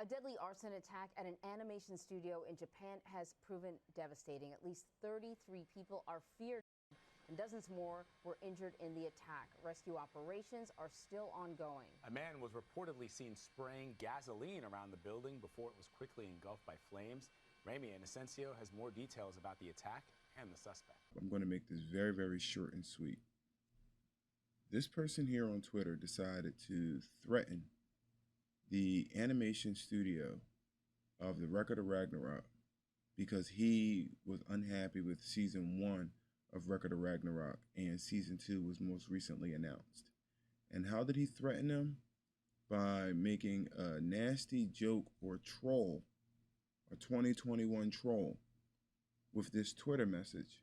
A deadly arson attack at an animation studio in Japan has proven devastating. At least 33 people are feared, and dozens more were injured in the attack. Rescue operations are still ongoing. A man was reportedly seen spraying gasoline around the building before it was quickly engulfed by flames. Ramy Inocencio has more details about the attack and the suspect. I'm going to make this very, very short and sweet. This person here on Twitter decided to threaten the animation studio of the Record of Ragnarok because he was unhappy with season 1 of Record of Ragnarok, and season 2 was most recently announced. And how did he threaten them? By making a nasty joke or troll, a 2021 troll, with this Twitter message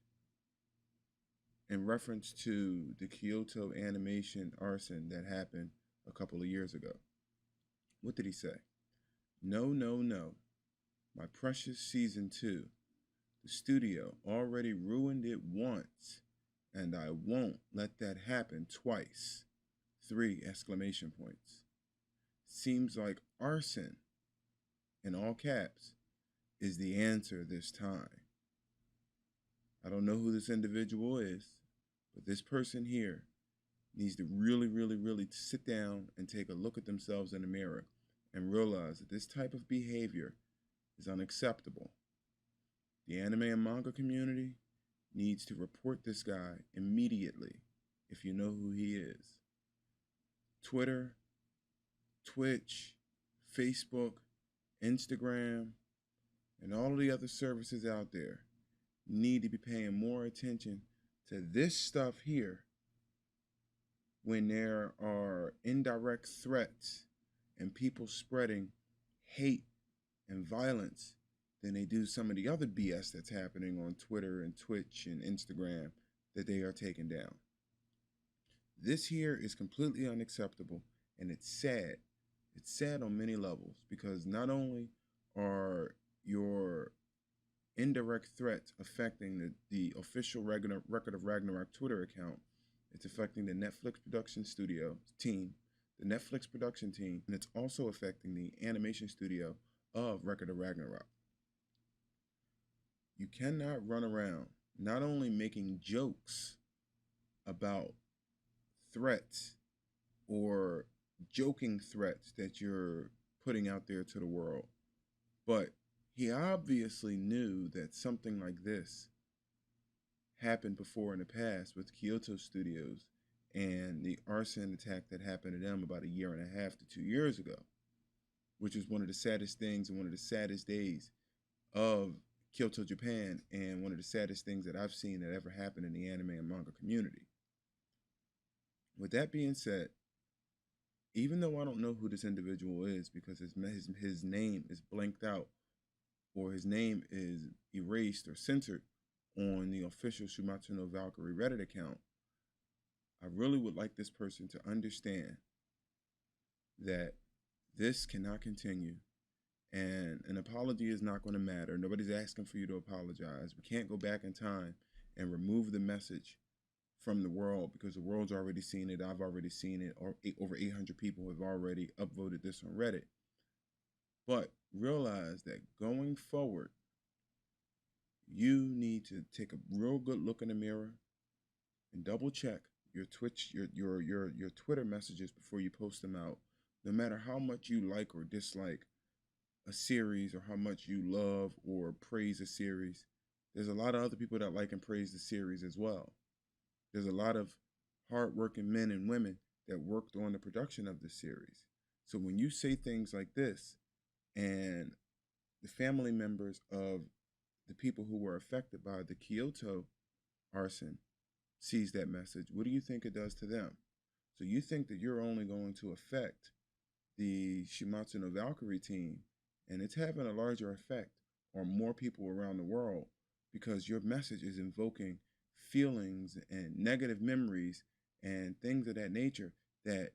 in reference to the Kyoto animation arson that happened a couple of years ago. What did he say? No, no, no. My precious season 2. The studio already ruined it once, and I won't let that happen twice. 3 exclamation points. Seems like arson, in all caps, is the answer this time. I don't know who this individual is, but this person here needs to really, really, really sit down and take a look at themselves in the mirror and realize that this type of behavior is unacceptable. The anime and manga community needs to report this guy immediately if you know who he is. Twitter, Twitch, Facebook, Instagram, and all of the other services out there need to be paying more attention to this stuff here when there are indirect threats and people spreading hate and violence than they do some of the other BS that's happening on Twitter and Twitch and Instagram that they are taking down. This here is completely unacceptable, and it's sad. It's sad on many levels because not only are your indirect threats affecting the official Record of Ragnarok Twitter account, it's affecting the Netflix production studio team, the Netflix production team, and it's also affecting the animation studio of Record of Ragnarok. You cannot run around not only making jokes about threats or joking threats that you're putting out there to the world, but he obviously knew that something like this happened before in the past with Kyoto Studios and the arson attack that happened to them about 1.5 to 2 years ago, which was one of the saddest things and one of the saddest days of Kyoto, Japan, and one of the saddest things that I've seen that ever happened in the anime and manga community. With that being said, even though I don't know who this individual is because his name is blanked out or his name is erased or censored on the official Shumatsu no Valkyrie Reddit account, I really would like this person to understand that this cannot continue. And an apology is not going to matter. Nobody's asking for you to apologize. We can't go back in time and remove the message from the world because the world's already seen it. I've already seen it. Over 800 people have already upvoted this on Reddit. But realize that going forward, you need to take a real good look in the mirror and double check your Twitch, your Twitter messages before you post them out. No matter how much you like or dislike a series or how much you love or praise a series, there's a lot of other people that like and praise the series as well. There's a lot of hardworking men and women that worked on the production of the series. So when you say things like this and the family members of the people who were affected by the Kyoto arson sees that message, what do you think it does to them? So you think that you're only going to affect the Shumatsu no Valkyrie team, and it's having a larger effect on more people around the world because your message is invoking feelings and negative memories and things of that nature that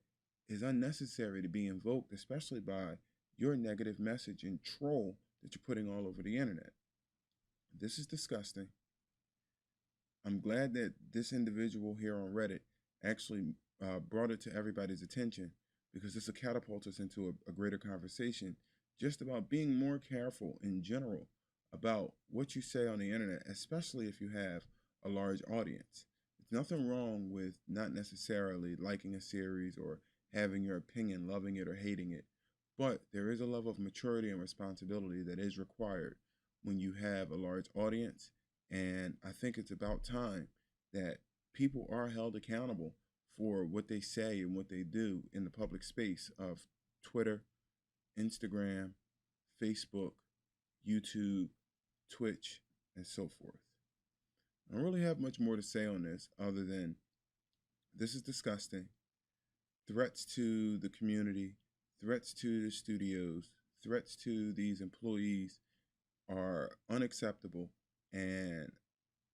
is unnecessary to be invoked, especially by your negative message and troll that you're putting all over the internet. This is disgusting. I'm glad that this individual here on Reddit actually brought it to everybody's attention because this will catapult us into a greater conversation just about being more careful in general about what you say on the internet, especially if you have a large audience. There's nothing wrong with not necessarily liking a series or having your opinion, loving it or hating it, but there is a level of maturity and responsibility that is required when you have a large audience. And I think it's about time that people are held accountable for what they say and what they do in the public space of Twitter, Instagram, Facebook, YouTube, Twitch, and so forth. I don't really have much more to say on this other than this is disgusting. Threats to the community, threats to the studios, threats to these employees are unacceptable, and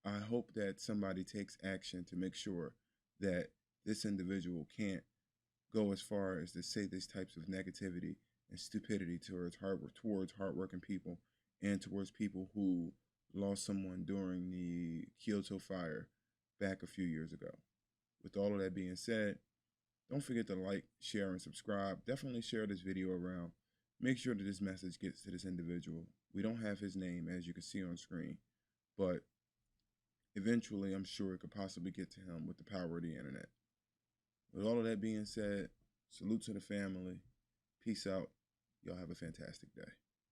I hope that somebody takes action to make sure that this individual can't go as far as to say these types of negativity and stupidity towards hardworking people and towards people who lost someone during the Kyoto fire back a few years ago. With all of that being said, don't forget to like, share, and subscribe. Definitely share this video around. Make sure that this message gets to this individual. We don't have his name, as you can see on screen, but eventually I'm sure it could possibly get to him with the power of the internet. With all of that being said, salute to the family. Peace out. Y'all have a fantastic day.